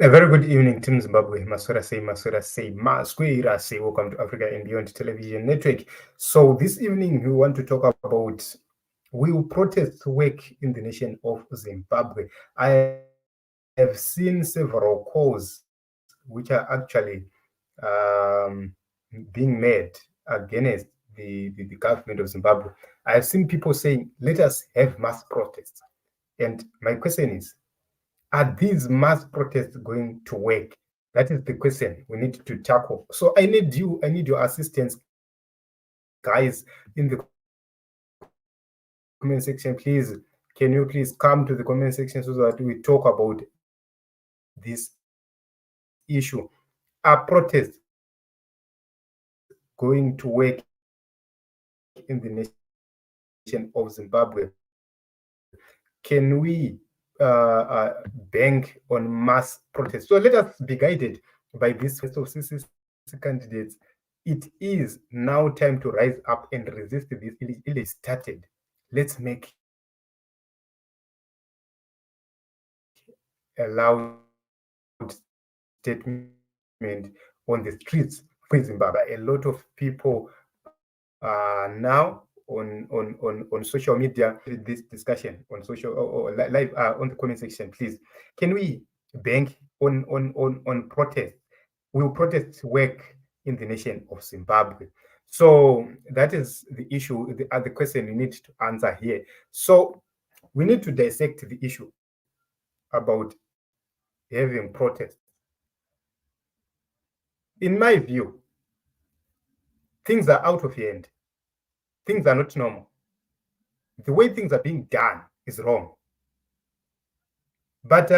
A very good evening, Team Zimbabwe. Maswera say, Masquera say, welcome to Africa and Beyond Television Network. So this evening we want to talk about, will protest work in the nation of Zimbabwe? I have seen several calls which are actually um, being made against the government of Zimbabwe. I have seen people saying, let us have mass protests. And my question is, are these mass protests going to work? That is the question we need to tackle. So I need your assistance, guys, in the comment section, please. Can you please come to the comment section so that we talk about this issue? Are protests going to work in the nation of Zimbabwe? Can we bank on mass protests? So let us be guided by this arrest of CCC candidates. It is now time to rise up and resist this ill started. Let's make a loud statement on the streets for Zimbabwe. A lot of people now on social media this discussion on social or live on the comment section, please. Can we bank on protest? Will protest work in the nation of Zimbabwe? So that is the issue, the question we need to answer here. So we need to dissect the issue about having protests. In my view, things are out of hand. Things are not normal. The way things are being done is wrong. But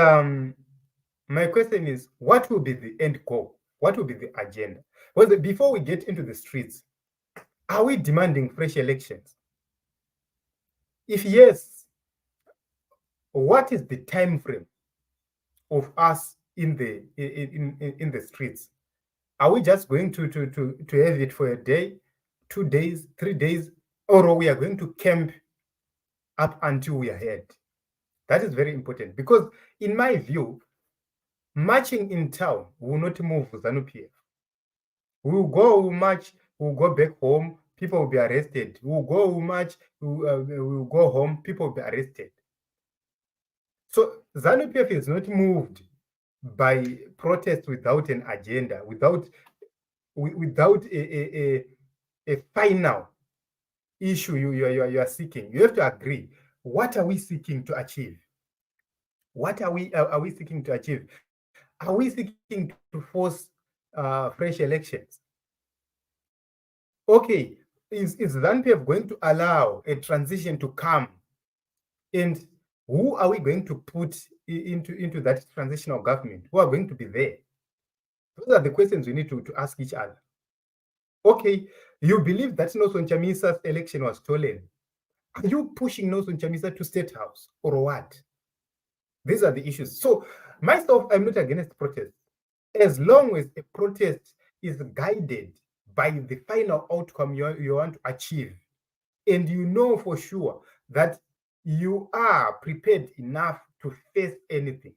my question is, what will be the end goal? What will be the agenda? Well, before we get into the streets, are we demanding fresh elections? If yes, what is the time frame of us in the streets? Are we just going to have it for a day, 2 days, 3 days, or we are going to camp up until we are ahead? That is very important because, in my view, marching in town will not move ZANU-PF. We will go, we'll march, we'll go back home, people will be arrested. We'll go, we'll march, we'll go home, people will be arrested. So ZANU-PF is not moved by protest without an agenda, without a final issue you are seeking. You have to agree. What are we seeking to achieve? What are we seeking to achieve? Are we seeking to force fresh elections? Okay, is ZANU-PF going to allow a transition to come? And who are we going to put into that transitional government? Who are going to be there? Those are the questions we need to ask each other. Okay, you believe that Nelson Chamisa's election was stolen. Are you pushing Nelson Chamisa to State House or what? These are the issues. So myself, I'm not against protest. As long as a protest is guided by the final outcome you want to achieve, and you know for sure that you are prepared enough to face anything.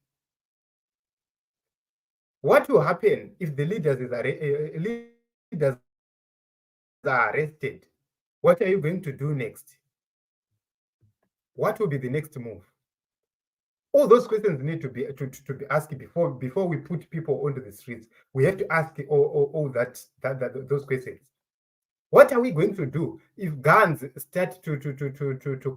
What will happen if the leaders are arrested? What are you going to do next? What will be the next move? All those questions need to be asked before we put people onto the streets. We have to ask all those questions. What are we going to do if guns start to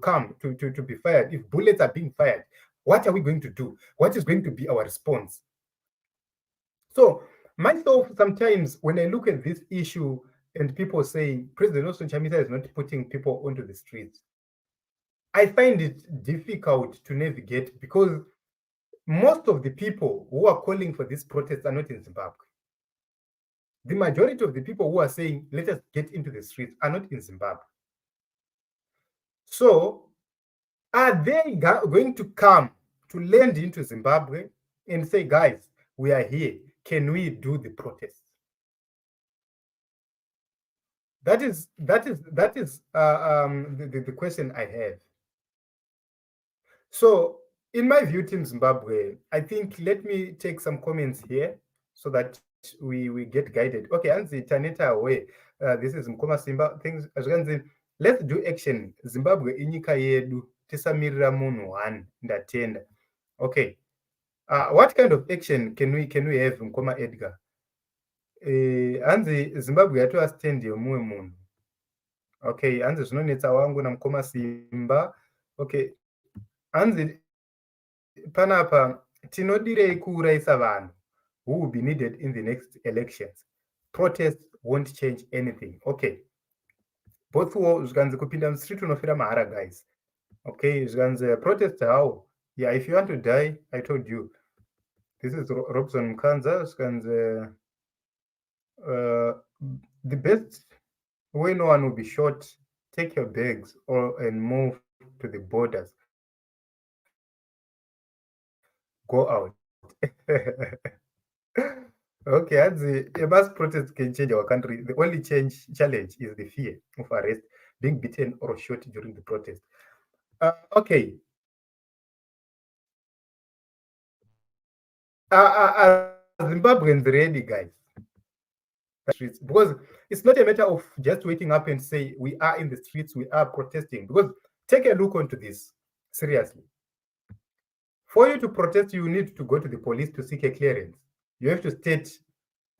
come to be fired? If bullets are being fired, what are we going to do? What is going to be our response? So myself, sometimes when I look at this issue and people say President Nelson Chamisa is not putting people onto the streets, I find it difficult to navigate because most of the people who are calling for these protests are not in Zimbabwe. The majority of the people who are saying, let us get into the streets, are not in Zimbabwe. So are they going to come to land into Zimbabwe and say, guys, we are here. Can we do the protest? That is the question I have. So in my view, Team Zimbabwe, I think let me take some comments here so that we get guided. Okay, Anzi Taneta away. This is Mkoma Simba. Things as let's do action. Zimbabwe inyika yedu tisamirira munhu one ndatenda. Okay. What kind of action can we have, Mkoma Edgar? Anzi Zimbabwe yatova stand yomumwe munhu. Okay, anzi zvinonetsa wangu naMukoma Simba. Okay. Anzi panapa tinodirei kuuraisa vanhu who will be needed in the next elections. Protests won't change anything. Okay. Both zvikanzi kupinda mustreet unofira mahara, guys. Okay, zvikanzi protest how? Yeah, if you want to die, I told you. This is Robson Mkanza. Zvikanzi the best way no one will be shot, take your bags and move to the borders. Go out. Okay, as a mass protest can change our country. The only challenge is the fear of arrest, being beaten or shot during the protest. Okay. Zimbabweans ready, guys. Because it's not a matter of just waking up and say we are in the streets, we are protesting. Because take a look onto this seriously. For you to protest, you need to go to the police to seek a clearance. You have to state,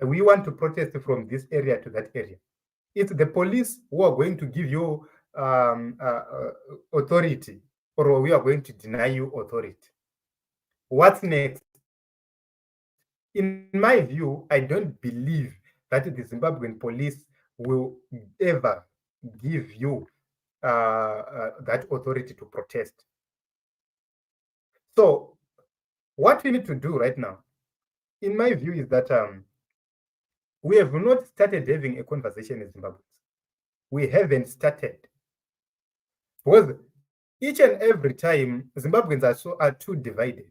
we want to protest from this area to that area. It's the police who are going to give you authority, or we are going to deny you authority. What's next? In my view, I don't believe that the Zimbabwean police will ever give you that authority to protest. So what we need to do right now, in my view, is that we have not started having a conversation in Zimbabwe. We haven't started. Because each and every time, Zimbabweans are too divided.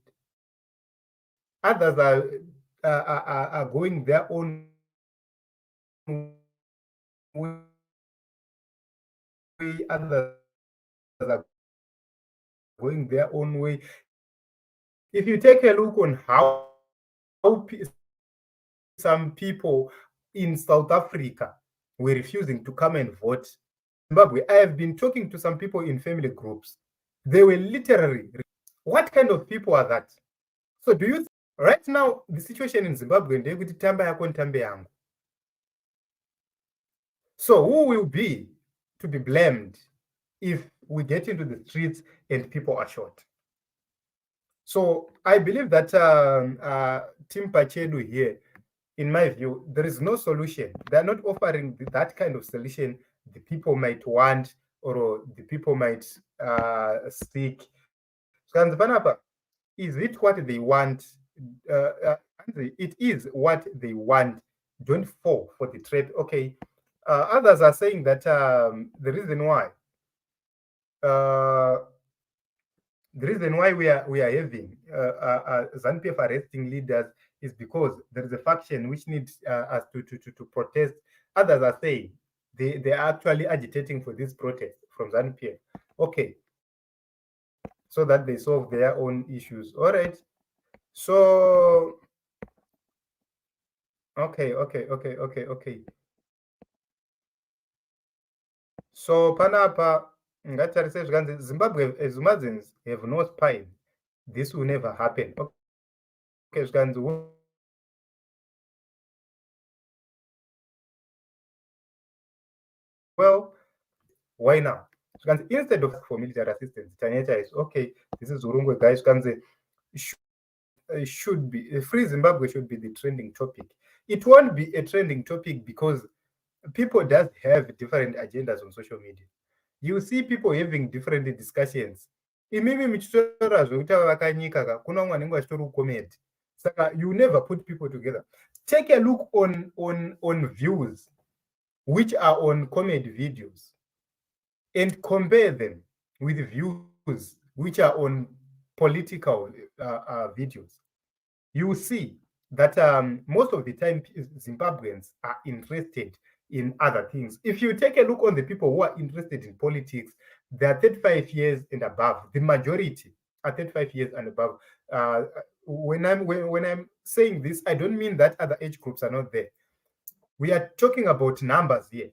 Others are going their own way. Others are going their own way. If you take a look on how some people in South Africa were refusing to come and vote. Zimbabwe, I have been talking to some people in family groups. They were literally, what kind of people are that? So do you, right now, the situation in Zimbabwe, so who will be to be blamed if we get into the streets and people are shot? So I believe that Team Pachedu here, in my view, there is no solution. They're not offering that kind of solution the people might want or the people might seek. Is it what they want? It is what they want. Don't fall for the trap. Okay. Others are saying that the reason why we are having ZANU-PF arresting leaders is because there is a faction which needs us to protest. Others are saying they are actually agitating for this protest from ZANU-PF. Okay, so that they solve their own issues. All right. So okay. So panapa ngatarise zvikanzi Zimbabwe Zimbabweans have no spine. This will never happen. Okay, zvikanzi well, why now? Zvikanzi instead of for military assistance, Tanyeta is okay. This is Urungwe, guys. Zvikanzi should be free Zimbabwe should be the trending topic. It won't be a trending topic because people does have different agendas on social media. You see people having different discussions. Imimi michitora zvokuta vakanyika kuna umwe anenge achitori kucomment. Saka you never put people together. Take a look on views which are on comedy videos and compare them with views which are on political videos. You will see that most of the time Zimbabweans are interested in other things. If you take a look on the people who are interested in politics, they are 35 years and above, the majority. are 35 years and above. When I'm saying this, I don't mean that other age groups are not there. We are talking about numbers here.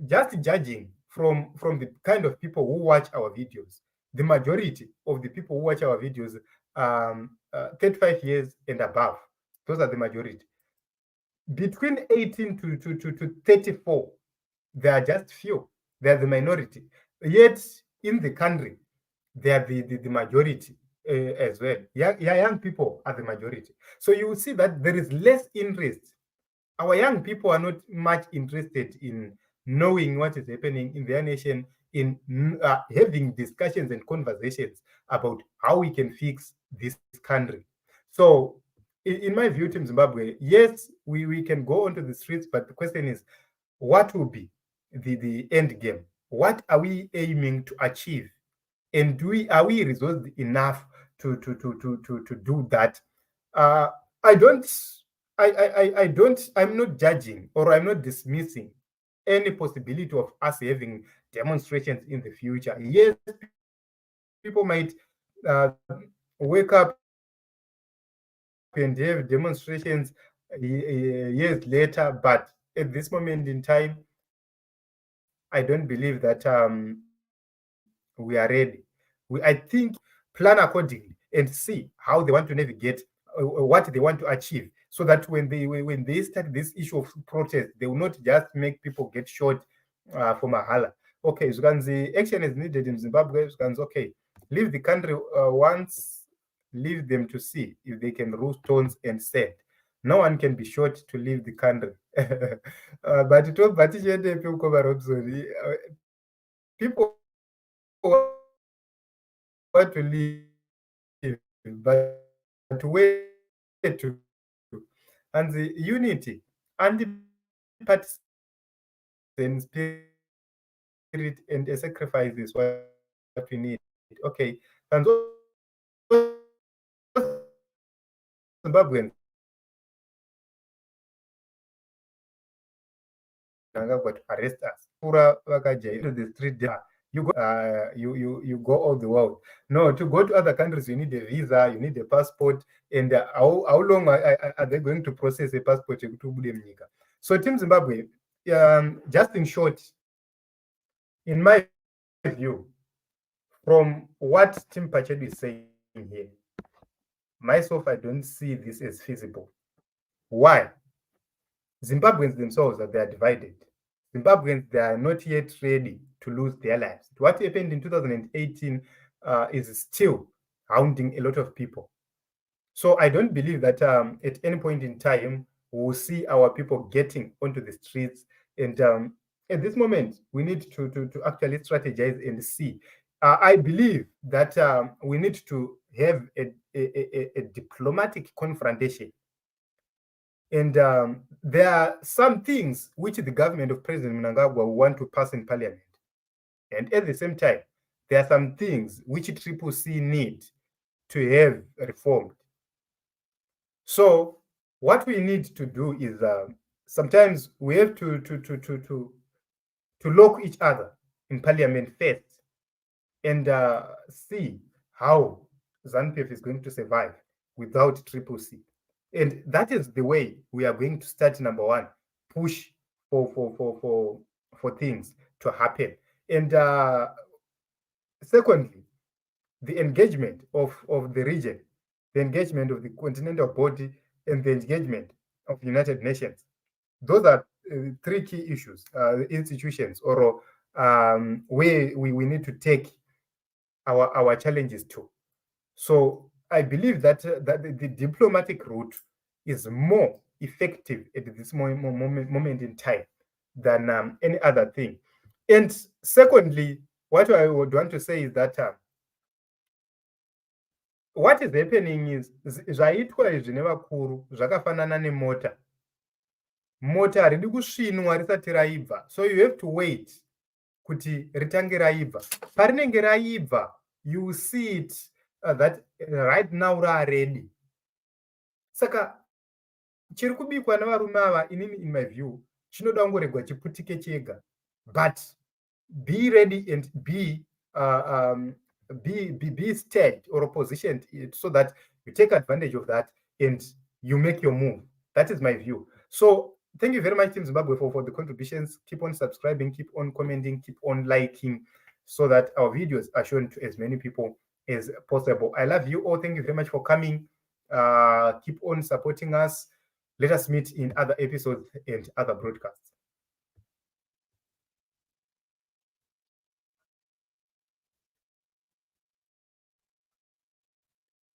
Just judging from the kind of people who watch our videos, the majority of the people who watch our videos, 35 years and above. Those are the majority. Between 18 to 34, they are just few. They are the minority. Yet in the country, they are the majority as well. Young people are the majority. So you will see that there is less interest. Our young people are not much interested in knowing what is happening in their nation, in having discussions and conversations about how we can fix this country. So in my view, Team Zimbabwe, yes, we can go onto the streets, but the question is, what will be the end game? What are we aiming to achieve? And are we resourced enough to do that? I don't I'm not judging or I'm not dismissing any possibility of us having demonstrations in the future. Yes, people might wake up and have demonstrations years later, but at this moment in time, I don't believe that we are ready. I think plan accordingly and see how they want to navigate what they want to achieve, so that when they start this issue of protest, they will not just make people get shot for mahala. Okay, zvikanzi action is needed in Zimbabwe, zvikanzi okay, leave the country once, leave them to see if they can roll stones and sand. No one can be shot to leave the country. But tobva tichiendepi ukoma robsoni, people want to leave, but where to? And the unity and the partisan spirit and a sacrifice is what we need. Okay, and Zimbabweans Mnangagwa to arrest us. Pura vakajaira to the street. You go, you go all the world. No, to go to other countries, you need a visa, you need a passport, and how long are they going to process a passport? So, Team Zimbabwe, just in short, in my view, from what Tim Pachedu is saying here, myself, I don't see this as feasible. Why? Zimbabweans themselves, they are divided. Zimbabweans, they are not yet ready to lose their lives. What happened in 2018 is still haunting a lot of people. So I don't believe that at any point in time, we'll see our people getting onto the streets. And at this moment, we need to actually strategize and see. I believe that we need to have a diplomatic confrontation. And there are some things which the government of President Mnangagwa want to pass in parliament. And at the same time, there are some things which CCC need to have reformed. So what we need to do is sometimes we have to lock each other in parliament first and see how ZANU-PF is going to survive without CCC. And that is the way we are going to start. Number one, push for things to happen. And secondly, the engagement of the region, the engagement of the continental body, and the engagement of the United Nations. Those are three key issues, institutions, or where we need to take our challenges to. So I believe that the diplomatic route is more effective at this moment in time than any other thing. And secondly, what I would want to say is that what is happening is zvaitwa izvi nevakuru zvakafanana nemota. Mota haridi kusvinwa risati raibva, so you have to wait kuti ritange raibva. Parinenge raibva, you will see it that right now ready. Saka chiri kubikwa navarume ava, inini in my view, chinoda kungoregwa chiputike chega. But be ready and be be stirred or positioned so that you take advantage of that and you make your move. That is my view. So thank you very much, Team Zimbabwe, for the contributions. Keep on subscribing, keep on commenting, keep on liking, so that our videos are shown to as many people as possible. I love you all. Thank you very much for coming. Keep on supporting us. Let us meet in other episodes and other broadcasts.